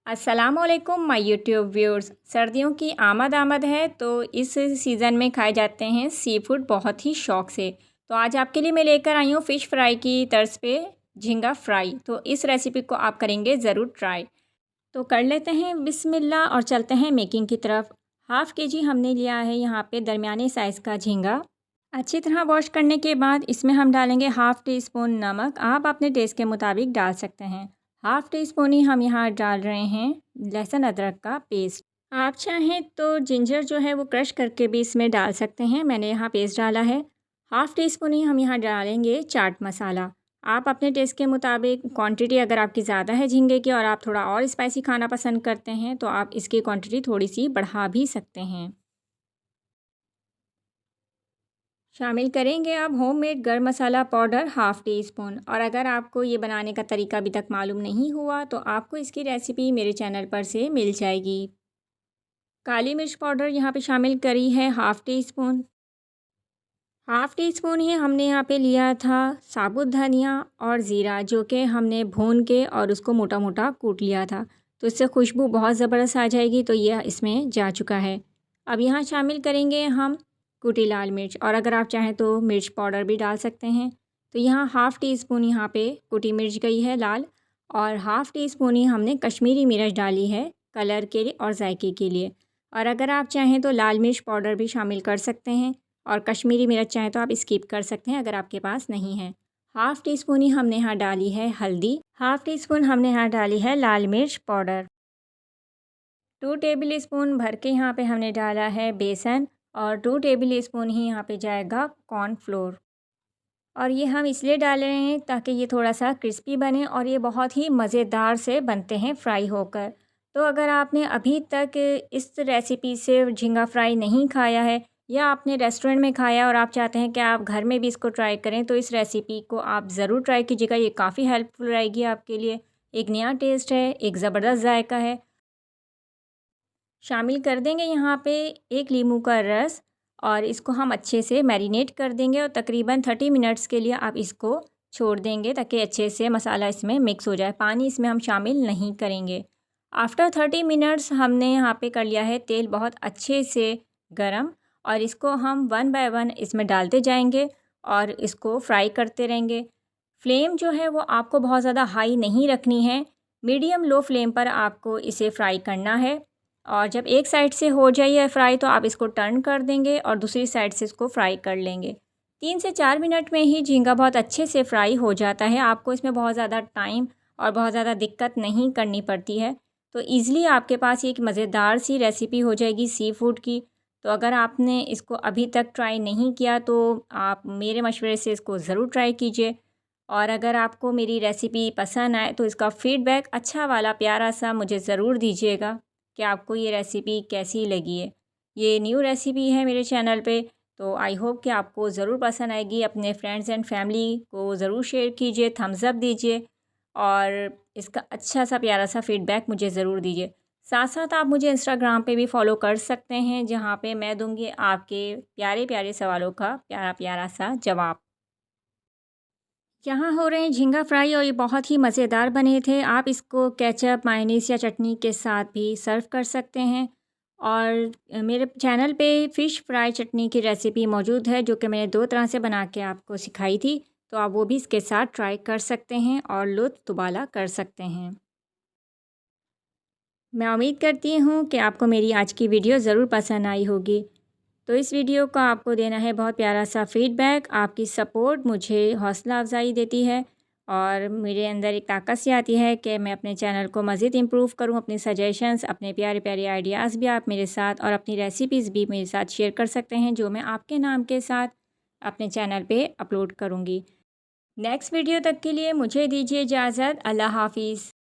अस्सलामुअलैकुम my YouTube viewers. सर्दियों की आमद है तो इस सीज़न में खाए जाते हैं सी फूड बहुत ही शौक़ से। तो आज आपके लिए मैं लेकर आई हूँ फ़िश फ्राई की तर्ज पे झींगा फ्राई। तो इस रेसिपी को आप करेंगे ज़रूर ट्राई। तो कर लेते हैं बिस्मिल्लाह और चलते हैं मेकिंग की तरफ। हाफ़ केजी हमने लिया है यहाँ पे दरमियाने साइज़ का झींगा। अच्छी तरह वॉश करने के बाद इसमें हम डालेंगे हाफ़ टी स्पून नमक। आप अपने टेस्ट के मुताबिक डाल सकते हैं। हाफ़ टी स्पून ही हम यहाँ डाल रहे हैं लहसुन अदरक का पेस्ट। आप चाहें तो जिंजर जो है वो क्रश करके भी इसमें डाल सकते हैं। मैंने यहाँ पेस्ट डाला है। हाफ़ टी स्पून ही हम यहाँ डालेंगे चाट मसाला। आप अपने टेस्ट के मुताबिक क्वांटिटी अगर आपकी ज़्यादा है झींगे की और आप थोड़ा और स्पाइसी खाना पसंद करते हैं तो आप इसकी क्वांटिटी थोड़ी सी बढ़ा भी सकते हैं। शामिल करेंगे आप होममेड गरम मसाला पाउडर हाफ़ टी स्पून। और अगर आपको ये बनाने का तरीका अभी तक मालूम नहीं हुआ तो आपको इसकी रेसिपी मेरे चैनल पर से मिल जाएगी। काली मिर्च पाउडर यहाँ पे शामिल करी है half teaspoon. Half teaspoon ही हमने यहाँ पे लिया था साबुत धनिया और ज़ीरा, जो कि हमने भून के और उसको मोटा मोटा कूट लिया था। तो इससे खुशबू बहुत ज़बरदस्त आ जाएगी। तो यह इसमें जा चुका है। अब यहाँ शामिल करेंगे हम कुटी लाल मिर्च, और अगर आप चाहें तो मिर्च पाउडर भी डाल सकते हैं। तो यहाँ हाफ़ टी स्पून यहाँ पे कुटी मिर्च गई है लाल, और हाफ़ टी स्पून ही हमने कश्मीरी मिर्च डाली है कलर के लिए और जायके के लिए। और अगर आप चाहें तो लाल मिर्च पाउडर भी शामिल कर सकते हैं, और कश्मीरी मिर्च चाहें तो आप स्किप कर सकते हैं अगर आपके पास नहीं है। हाफ़ टी स्पून ही हमने यहाँ डाली है हल्दी। हाफ़ टी स्पून हमने यहाँ डाली है लाल मिर्च पाउडर। 2 टेबल स्पून भर के यहाँ पे हमने डाला है बेसन, और 2 टेबल स्पून ही यहाँ पे जाएगा कॉर्नफ्लोर। और ये हम इसलिए डाल रहे हैं ताकि ये थोड़ा सा क्रिस्पी बने और ये बहुत ही मज़ेदार से बनते हैं फ्राई होकर। तो अगर आपने अभी तक इस रेसिपी से झींगा फ्राई नहीं खाया है, या आपने रेस्टोरेंट में खाया और आप चाहते हैं कि आप घर में भी इसको ट्राई करें, तो इस रेसिपी को आप ज़रूर ट्राई कीजिएगा। ये काफ़ी हेल्पफुल रहेगी आपके लिए। एक नया टेस्ट है, एक ज़बरदस्त जायका है। शामिल कर देंगे यहाँ पे 1 नींबू का रस, और इसको हम अच्छे से मैरिनेट कर देंगे और तकरीबन 30 मिनट्स के लिए आप इसको छोड़ देंगे ताकि अच्छे से मसाला इसमें मिक्स हो जाए। पानी इसमें हम शामिल नहीं करेंगे। आफ्टर 30 मिनट्स हमने यहाँ पे कर लिया है तेल बहुत अच्छे से गरम, और इसको हम वन बाय वन इसमें डालते जाएंगे और इसको फ्राई करते रहेंगे। फ्लेम जो है वो आपको बहुत ज़्यादा हाई नहीं रखनी है, मीडियम लो फ्लेम पर आपको इसे फ्राई करना है। और जब एक साइड से हो जाए फ्राई तो आप इसको टर्न कर देंगे और दूसरी साइड से इसको फ्राई कर लेंगे। 3 से 4 मिनट में ही झींगा बहुत अच्छे से फ्राई हो जाता है। आपको इसमें बहुत ज़्यादा टाइम और बहुत ज़्यादा दिक्कत नहीं करनी पड़ती है। तो ईज़िली आपके पास एक मज़ेदार सी रेसिपी हो जाएगी सी फूड की। तो अगर आपने इसको अभी तक ट्राई नहीं किया तो आप मेरे मशवरे से इसको ज़रूर ट्राई कीजिए। और अगर आपको मेरी रेसिपी पसंद आए तो इसका फ़ीडबैक अच्छा वाला प्यारा सा मुझे ज़रूर दीजिएगा कि आपको ये रेसिपी कैसी लगी है। ये न्यू रेसिपी है मेरे चैनल पे, तो आई होप कि आपको ज़रूर पसंद आएगी। अपने फ्रेंड्स एंड फैमिली को ज़रूर शेयर कीजिए, थम्स अप दीजिए, और इसका अच्छा सा प्यारा सा फ़ीडबैक मुझे ज़रूर दीजिए। साथ साथ आप मुझे इंस्टाग्राम पे भी फ़ॉलो कर सकते हैं, जहाँ पे मैं दूँगी आपके प्यारे प्यारे सवालों का प्यारा प्यारा सा जवाब। यहाँ हो रहे हैं झींगा फ्राई, और ये बहुत ही मज़ेदार बने थे। आप इसको केचप, मायोनीज़ या चटनी के साथ भी सर्व कर सकते हैं। और मेरे चैनल पे फ़िश फ्राई चटनी की रेसिपी मौजूद है, जो कि मैंने 2 तरह से बना के आपको सिखाई थी। तो आप वो भी इसके साथ ट्राई कर सकते हैं और लुत्फ़ दुबाला कर सकते हैं। मैं उम्मीद करती हूँ कि आपको मेरी आज की वीडियो ज़रूर पसंद आई होगी। तो इस वीडियो का आपको देना है बहुत प्यारा सा फ़ीडबैक। आपकी सपोर्ट मुझे हौसला अफ़ज़ाई देती है, और मेरे अंदर एक ताकत सी आती है कि मैं अपने चैनल को मज़ीद इम्प्रूव करूँ। अपने सजेशंस, अपने प्यारे प्यारे आइडियाज़ भी आप मेरे साथ, और अपनी रेसिपीज़ भी मेरे साथ शेयर कर सकते हैं, जो मैं आपके नाम के साथ अपने चैनल पे अपलोड करूँगी। नेक्स्ट वीडियो तक के लिए मुझे दीजिए इजाज़त। अल्लाह हाफ़िज़।